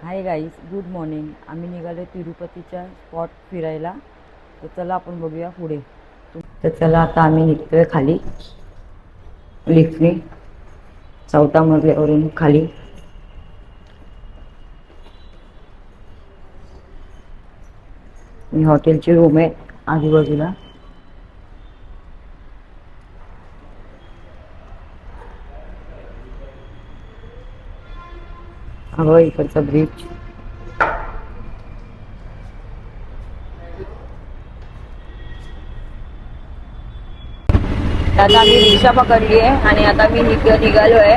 Hi guys, good morning. आम्ही निघालो तिरुपतीच्या spot फिरायला. तर चला आपण बघूया पुढे. तर चला आता आम्ही निघतोय खाली लिफ्टने 4थ्या मजल्यावरून खाली. ही हॉटेलची रूम आहे आजूबाजूला. हवं इकडचा ब्रिज. आता आम्ही रिक्षा पकडली आहे आणि आता मी निघालो आहे.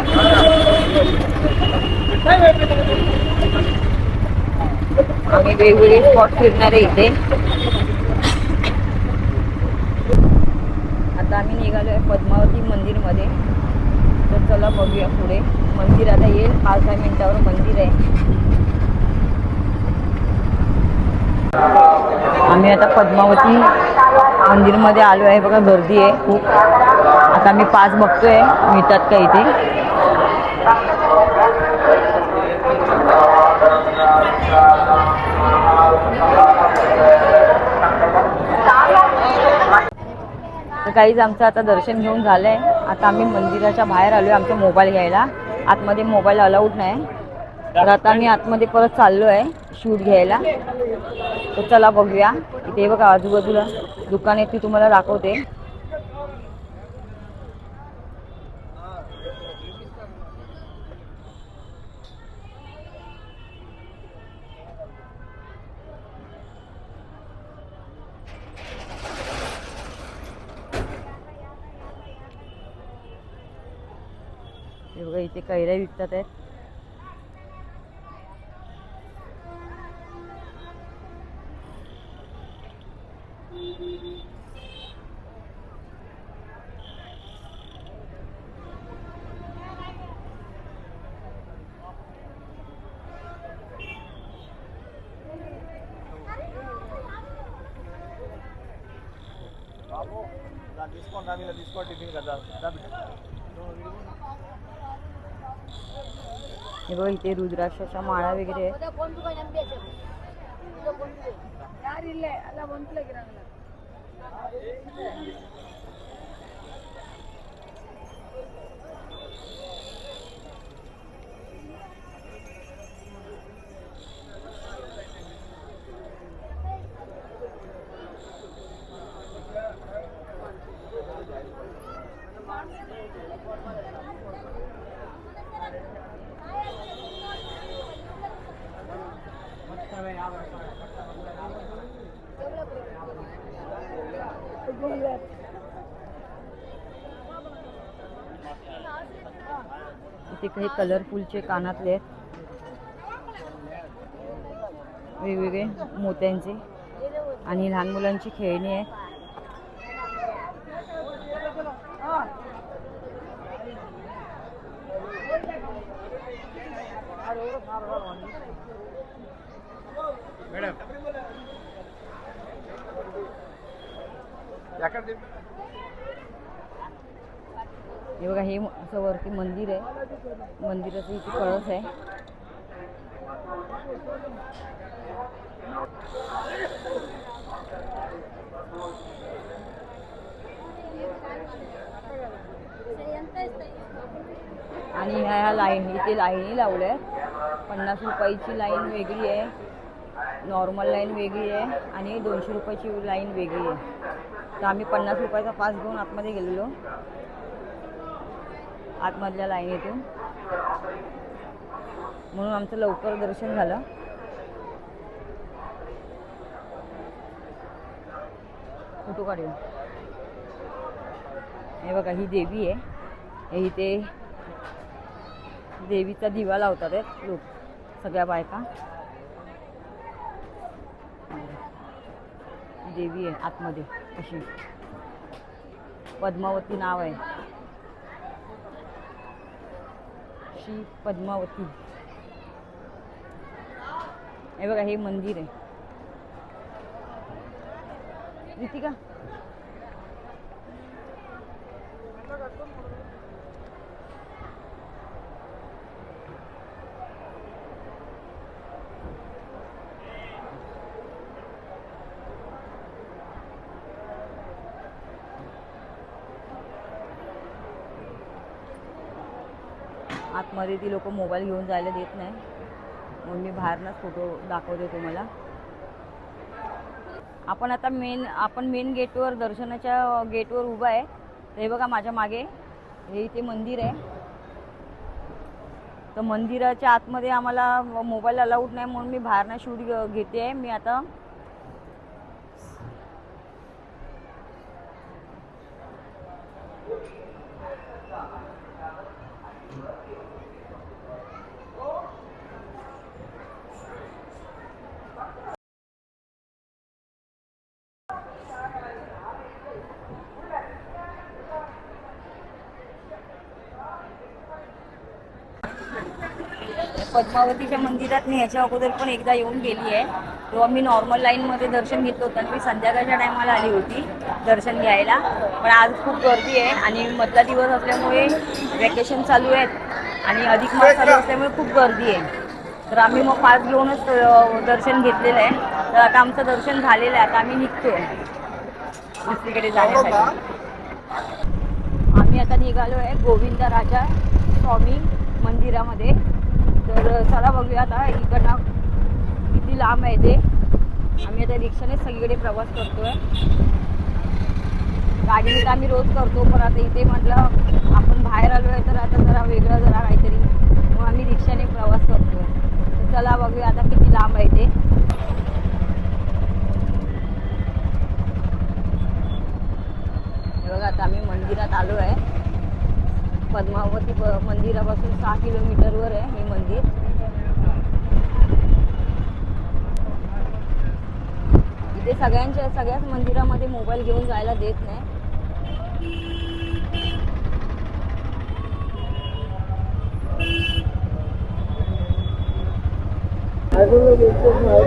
आम्ही वेगवेगळे स्पॉट फिरणार आहे इथे. आता आम्ही निघालो आहे पद्मावती मंदिरमध्ये. तर चला बघूया पुढे. मंदिर आता येईल 5-6 मिनिटावर मंदिर आहे. आम्ही आता पद्मावती मंदिरमध्ये आलो आहे. बघा गर्दी आहे खूप. आता मी पास बघतोय मिळतात का इथे. तर काहीच आमचं आता दर्शन घेऊन झालंय. आता आम्ही मंदिराच्या बाहेर आलोय आमचा मोबाईल घ्यायला. आतमध्ये मोबाईल अलाउड नाही. तर आता आम्ही आतमध्ये परत चाललो आहे शूट घ्यायला. तर चला बघूया. इथे बघा आजूबाजूला दुकान आहे ती तुम्हाला दाखवते. हे बघा इथे कैऱ्या विकतात आहेत. हे बघा इथे रुद्राक्षाच्या माळा वगैरे आहेत. इथे काही कलरफुलचे कानातले आहेत वेगवेगळे मोत्यांचे. आणि लहान मुलांची खेळणी आहेत. हे बघा हे असं वरती मंदिर आहे. मंदिराचं इथे कळस आहे. आणि ह्या लाईन इथे लाईनी लावल्या आहेत. 50 रुपयाची लाईन वेगळी आहे, नॉर्मल लाईन वेगळी आहे आणि 200 रुपयाची लाईन वेगळी आहे. तर आम्ही 50 रुपयाचा पास घेऊन आतमध्ये गेलेलो आतमधल्या लाईनीतून. म्हणून आमचं लवकर दर्शन झालं. फोटो काढून. हे बघा ही देवी आहे. हे इथे देवीचा दिवा लावतात लोक, सगळ्या बायका. देवी आहे आतमध्ये अशी. पद्मावती नाव आहे, श्री पद्मावती. हे बघा हे मंदिर आहे. रितिका आतमध्ये ती लोक मोबाईल घेऊन जायला देत नाही, म्हणून मी बाहेरनंच फोटो दाखवते तुम्हाला. आपण आता मेन गेटवर, दर्शनाच्या गेटवर उभा आहे. हे बघा माझ्या मागे हे इथे मंदिर आहे. तर मंदिराच्या आतमध्ये आम्हाला मोबाईल अलाउड नाही, म्हणून मी बाहेरनं शूट घेते आहे. मी आता पद्मावतीच्या मंदिरात मी ह्याच्या अगोदर पण एकदा येऊन गेली आहे. तेव्हा मी नॉर्मल लाईनमध्ये दर्शन घेतलं होतं आणि मी संध्याकाळच्या टायमाला आली होती दर्शन घ्यायला. पण आज खूप गर्दी आहे आणि मधला दिवस असल्यामुळे वॅकेशन चालू आहेत आणि अधिक मास चालू असल्यामुळे खूप गर्दी आहे. तर आम्ही मग पास घेऊनच दर्शन घेतलेलं आहे. तर आता आमचं दर्शन झालेलं आहे. आता आम्ही निघतोय दुसरीकडे जाण्यासाठी. आम्ही आता निघालो आहे गोविंदराजा स्वामी मंदिरामध्ये. तर चला बघूया आता इकडनं किती लांब आहे ते. आम्ही आता रिक्षाने सगळीकडे प्रवास करतोय. गाडीने तर आम्ही रोज करतो, पण आता इथे म्हटलं आपण बाहेर आलो आहे तर आता जरा वेगळं जरा काहीतरी, मग आम्ही रिक्षाने प्रवास करतोय. तर चला बघूया आता किती लांब आहे ते. बघा आता आम्ही मंदिरात आलो आहे. पद्मावती मंदिरापासून 6 किलोमीटरवर आहे हे मंदिर. इथे सगळ्याच मंदिरामध्ये मोबाईल घेऊन जायला देत नाही.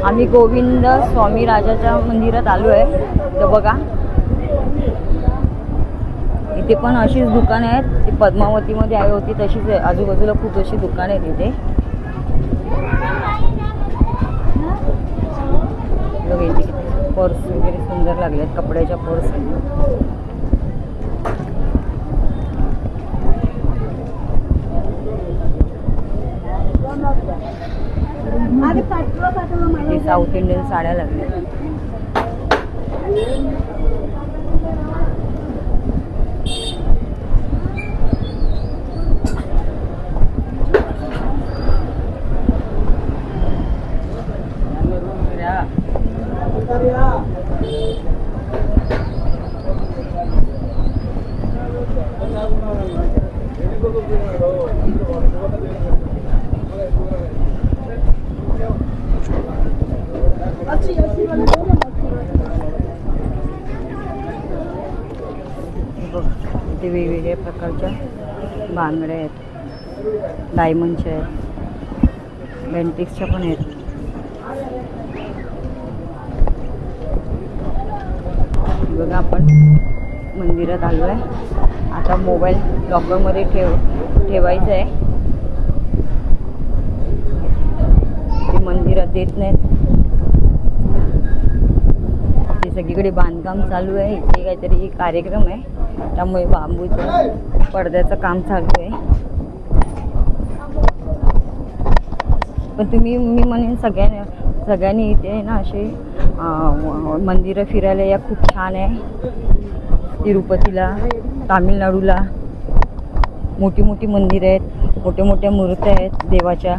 आम्ही गोविंद स्वामी राजाच्या मंदिरात आलो आहे. तर बघा इथे पण अशीच दुकानं आहेत. ती पद्मावतीमध्ये आहे होती तशीच आहे. आजूबाजूला खूप अशी दुकानं आहेत इथे. बघा इथे किती पर्स वगैरे सुंदर लागले आहेत, कपड्याच्या पर्स आहेत. साऊथ इंडियन साड्या लागल्या. इथे वेगवेगळ्या प्रकारच्या बांगड्या आहेत, डायमंडच्या आहेत, बेंटिक्सच्या पण आहेत. बघा आपण मंदिरात आलो आहे. आता मोबाईल लॉकरमध्ये ठेवायचा आहे. ते मंदिरात देत नाहीत. ते सगळीकडे बांधकाम चालू आहे. इथे काहीतरी कार्यक्रम आहे, त्यामुळे बांबूचं पडद्याचं काम चालू आहे. पण मी म्हणेन सगळ्यांनी इथे ना असे मंदिरं फिरायला या. खूप छान आहे. तिरुपतीला, तामिळनाडूला मोठी मोठी मंदिरं आहेत, मोठ्या मोठ्या मूर्त्या आहेत देवाच्या.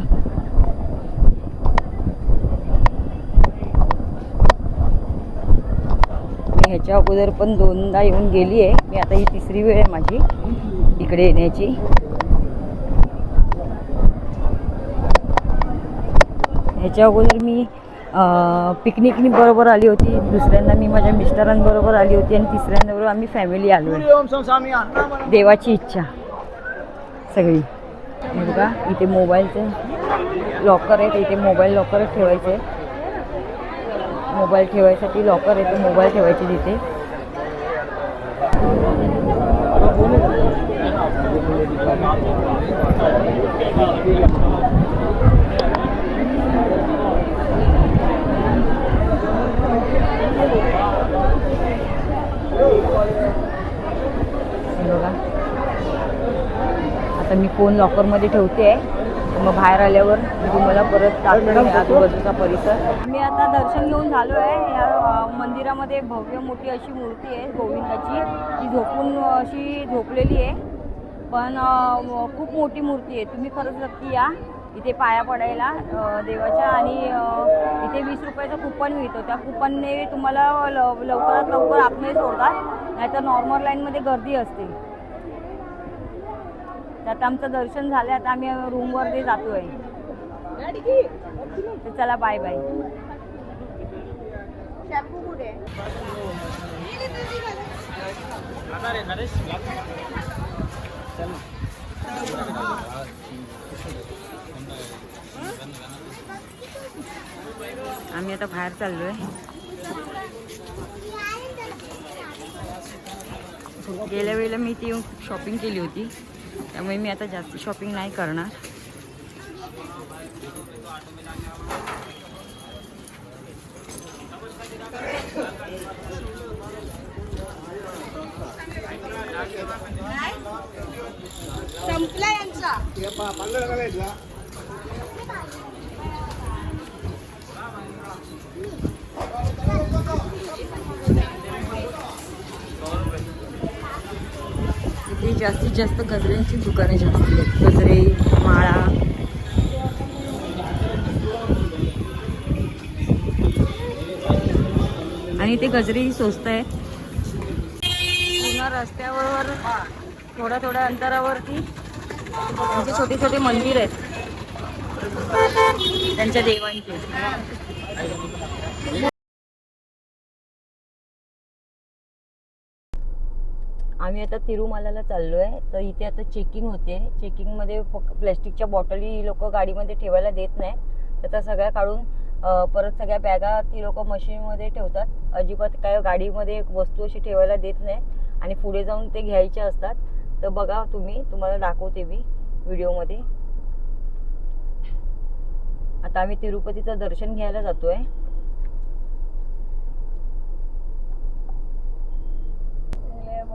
मी ह्याच्या अगोदर पण 2दा येऊन गेली आहे. मी आता ही 3री वेळ आहे माझी इकडे येण्याची. ह्याच्या अगोदर मी पिकनिकनी बरोबर आली होती. दुसऱ्यांदा मी माझ्या मिस्टरांबरोबर आली होती आणि तिसऱ्यांदा बरोबर आम्ही फॅमिली आलो आहे. देवाची इच्छा सगळी. हे बघा इथे मोबाईलचं लॉकर आहे. इथे मोबाईल लॉकर ठेवायचे. मोबाईल ठेवायसाठी लॉकर आहे. तो मोबाईल ठेवायचे तिथे. बघा आता मी फोन लॉकरमध्ये ठेवते आहे. मग बाहेर आल्यावर मी तुम्हाला परत दाखवेन आजूबाजूचा परिसर. आम्ही आता दर्शन घेऊन झालो आहे. या मंदिरामध्ये भव्य मोठी अशी मूर्ती आहे गोविंदाची. ती झोपून अशी झोपलेली आहे, पण खूप मोठी मूर्ती आहे. तुम्ही खरंच नक्की या इथे पाया पडायला देवाच्या. आणि इथे 20 रुपयाचं कुपन मिळतं. त्या कुपनने तुम्हाला लवकरात लवकर आतमध्ये सोडतात, नाहीतर नॉर्मल लाईनमध्ये गर्दी असते. आता आमचं दर्शन झालं. आता आम्ही रूमवरती जातो आहे. तर चला, बाय बाय. आम्ही आता बाहेर चाललोय. गेल्या वेळेला मी ती शॉपिंग केली होती, त्यामुळे मी आता जास्त शॉपिंग नाही करणार. संपला यांचा. इथे जास्तीत जास्त गजऱ्यांची दुकाने जास्त आहेत. गजरे, माळा. आणि ते गजरेही स्वस्त आहेत. पूर्ण रस्त्यावर थोड्या अंतरावरती म्हणजे छोटे छोटे मंदिर आहेत त्यांच्या देवांचे. आम्ही आता तिरुमालाला चाललो आहे. तर इथे आता चेकिंग होते. चेकिंगमध्ये प्लॅस्टिकच्या बॉटली लोक गाडीमध्ये ठेवायला देत नाही. त्याचा सगळ्या काढून परत सगळ्या बॅगा ती लोक मशीनमध्ये ठेवतात. अजिबात काय गाडीमध्ये वस्तू अशी ठेवायला देत नाही आणि पुढे जाऊन ते घ्यायचे असतात. तर बघा तुम्हाला दाखवते मी व्हिडिओमध्ये. आता आम्ही तिरुपतीचं दर्शन घ्यायला जातोय.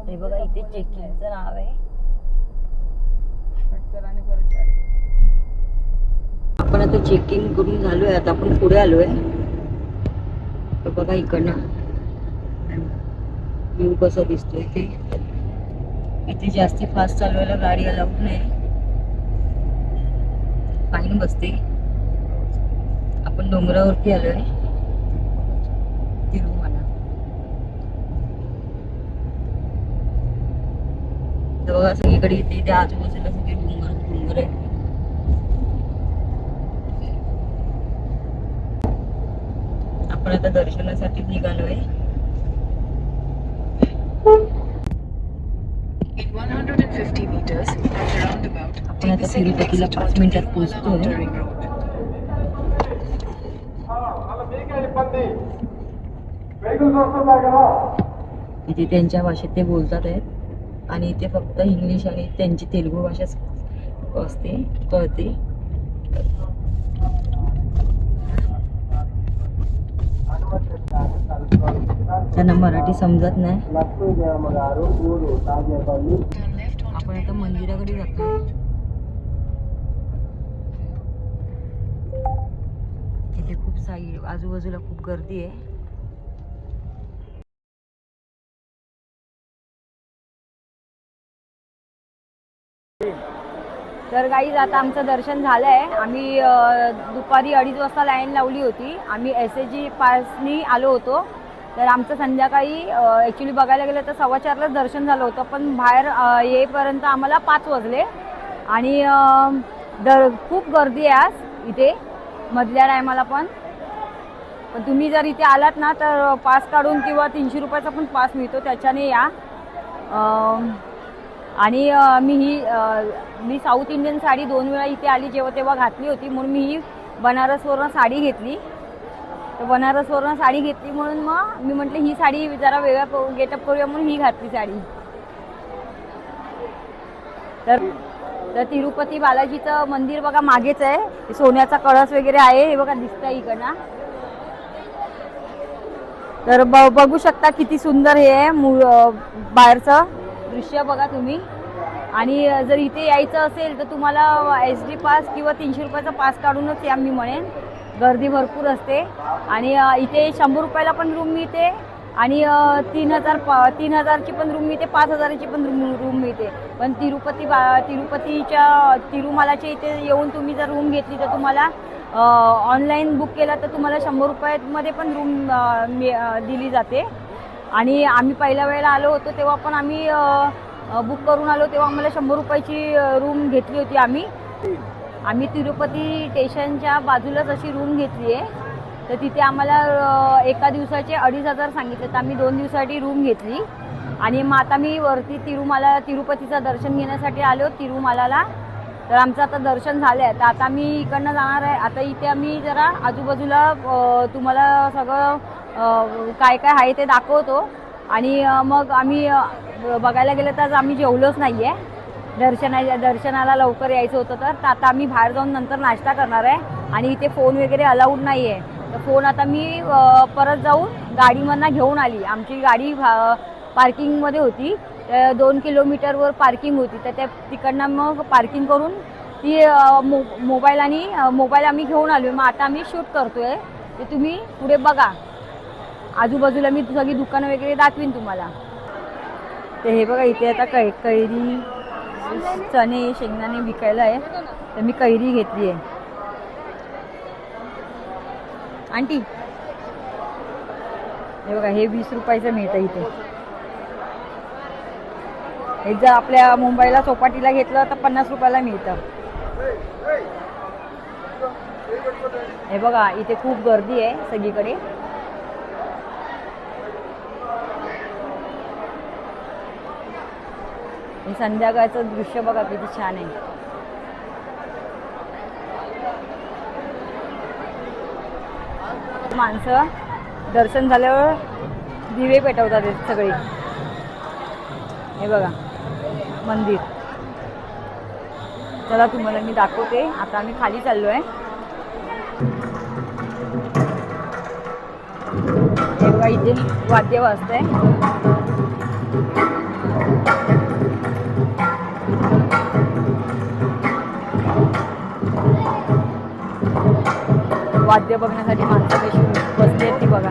हे बघा, इथे चेकिंगचं नाव आहे. आपण आता चेकिंग करून झालोय. आता आपण पुढे आलोय. तर बघा इकडनं व्ह्यू कसा दिसतोय ते. इथे जास्ती फास्ट चालवायला गाडी अलाउड नाही, फाईन बसते. आपण डोंगरावरती आलोय तिरुमाला. तर बघा सगळीकडे इथे आजूबाजूला सगळे डोंगर आहे. आपण आता दर्शनासाठी निघालोय. आपण आता तिरुपतीला 5 मिनिटात पोहोचतोय. इथे त्यांच्या भाषेत ते बोलतात आहेत आणि इथे फक्त इंग्लिश आणि त्यांची तेलुगू भाषा असते, कळते. त्यांना मराठी समजत नाही. आपण आता मंदिराकडे जातोय. इथे खूप साई आजूबाजूला खूप गर्दी आहे. तर गाईज आता आमचं दर्शन झालं आहे. आम्ही दुपारी 2:30 वाजता लाईन लावली होती. आम्ही SAG पासनी आलो होतो. तर आमचं संध्याकाळी ॲक्च्युली बघायला गेलं तर 4:15लाच दर्शन झालं होतं, पण बाहेर येईपर्यंत आम्हाला 5 वाजले. आणि खूप गर्दी आहे आज इथे मधल्या टायमाला पण तुम्ही जर इथे आलात ना तर पास काढून किंवा 300 रुपयाचा पण पास मिळतो, त्याच्याने या. आणि मी साऊथ इंडियन साडी 2 वेळा इथे आली जेव्हा तेव्हा घातली होती, म्हणून मी ही बनारसवरून साडी घेतली. तर बनारसवरून साडी घेतली म्हणून मग मी म्हटलं ही साडी जरा वेगळा गेटअप करूया म्हणून ही घातली साडी. तर तिरुपती बालाजीचं मंदिर बघा मागेच आहे. सोन्याचा कळस वगैरे आहे, हे बघा दिसतंय इकडनं. तर बघू शकता किती सुंदर हे आहे बाहेरचं दृश्य बघा तुम्ही. आणि जर इथे यायचं असेल तर तुम्हाला SD पास किंवा 300 रुपयाचा पास काढूनच या मी म्हणेन. गर्दी भरपूर असते आणि इथे 100 रुपयाला पण रूम मिळते आणि 3,000ची पण रूम मिळते, 5,000ची पण रूम मिळते. पण तिरुपतीच्या तिरुमलाच्या इथे येऊन तुम्ही जर रूम घेतली तर तुम्हाला ऑनलाईन बुक केला तर तुम्हाला 100 रुपयामध्ये पण रूम दिली जाते. आणि आम्ही पहिल्या वेळेला आलो होतो तेव्हा पण आम्ही बुक करून आलो तेव्हा आम्हाला 100 रुपयाची रूम घेतली होती. आम्ही तिरुपती स्टेशनच्या बाजूलाच अशी रूम घेतली आहे. तर तिथे आम्हाला एका दिवसाचे 2,500 सांगितले, तर आम्ही 2 दिवसासाठी रूम घेतली. आणि मग आता मी वरती तिरुपतीचं दर्शन घेण्यासाठी आलो तिरुमलाला. तर आमचं आता दर्शन झालं आहे, तर आता मी इकडनं जाणार आहे. आता इथे आम्ही जरा आजूबाजूला तुम्हाला सगळं काय काय आहे ते दाखवतो. आणि मग आम्ही बघायला गेलं तर आम्ही जेवलोच नाही आहे. दर्शनाला लवकर यायचं होतं तर आता आम्ही बाहेर जाऊन नंतर नाश्ता करणार आहे. आणि इथे फोन वगैरे अलाउड नाही आहे. तर फोन आता मी परत जाऊन गाडीमधनं घेऊन आली. आमची गाडी पार्किंगमध्ये होती, 2 किलोमीटरवर पार्किंग होती. तर त्या तिकडनं मग पार्किंग करून ती मोबाईल आम्ही घेऊन आलो. मग आता आम्ही शूट करतो आहे. ते तुम्ही पुढे बघा. आजूबाजूला मी सगळी दुकानं वगैरे दाखवीन तुम्हाला. तर हे बघा इथे आता कैरी, चणे, शेंगदाणे विकायला आहे. तर मी कैरी घेतली आहे. आंटी हे बघा हे 20 रुपयाचं मिळतं इथे. हे जर आपल्या मुंबईला चौपाटीला घेतलं तर 50 रुपयाला मिळतं. हे बघा इथे खूप गर्दी आहे सगळीकडे. हे संध्याकाळचं दृश्य बघा किती छान आहे. माणसं दर्शन झाल्यावर दिवे पेटवतात सगळे. हे बघा मंदिर. चला तुम्हाला मी दाखवते. आता आम्ही खाली चाललो आहे. हे बघा इथे वाद्य वाजतंय. वाद्य बघण्यासाठी माणसं कशी बसली आहेत ती बघा.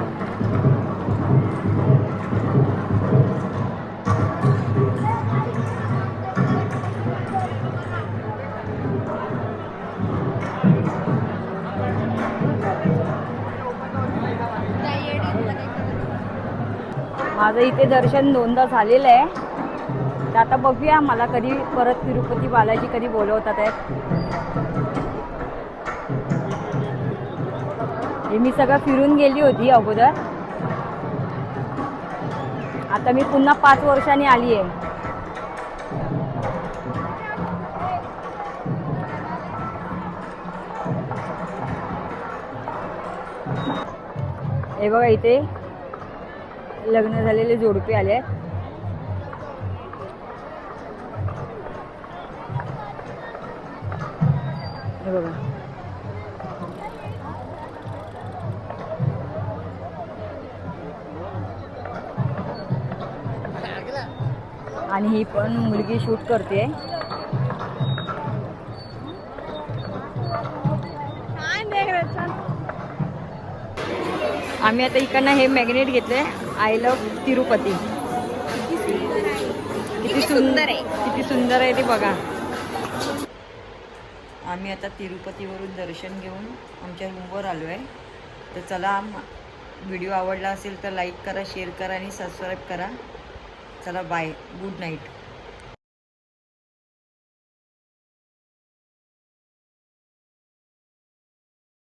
माझं इथे दर्शन 2दा झालेलं आहे. तर आता बघूया मला कधी परत तिरुपती बालाजी कधी बोलवतात आहेत. हे मी सगळं फिरून गेली होती अगोदर. आता मी पुन्हा 5 वर्षांनी आली आहे. हे बघा इथे लग्न झालेले जोडपे आले आहेत. हे बघा आणि ही पण मुलगी शूट करते. आम्ही आता इकडनं हे मॅग्नेट घेतले. I love Tirupati. किती सुंदर आहे, किती सुंदर आहे ते बघा. आम्ही आता तिरुपतीवरून दर्शन घेऊन आमच्या रूमवर आलो आहे. तर चला, व्हिडिओ आवडला असेल तर लाईक करा, शेअर करा आणि सबस्क्राईब करा. चला बाय, गुड नाईट.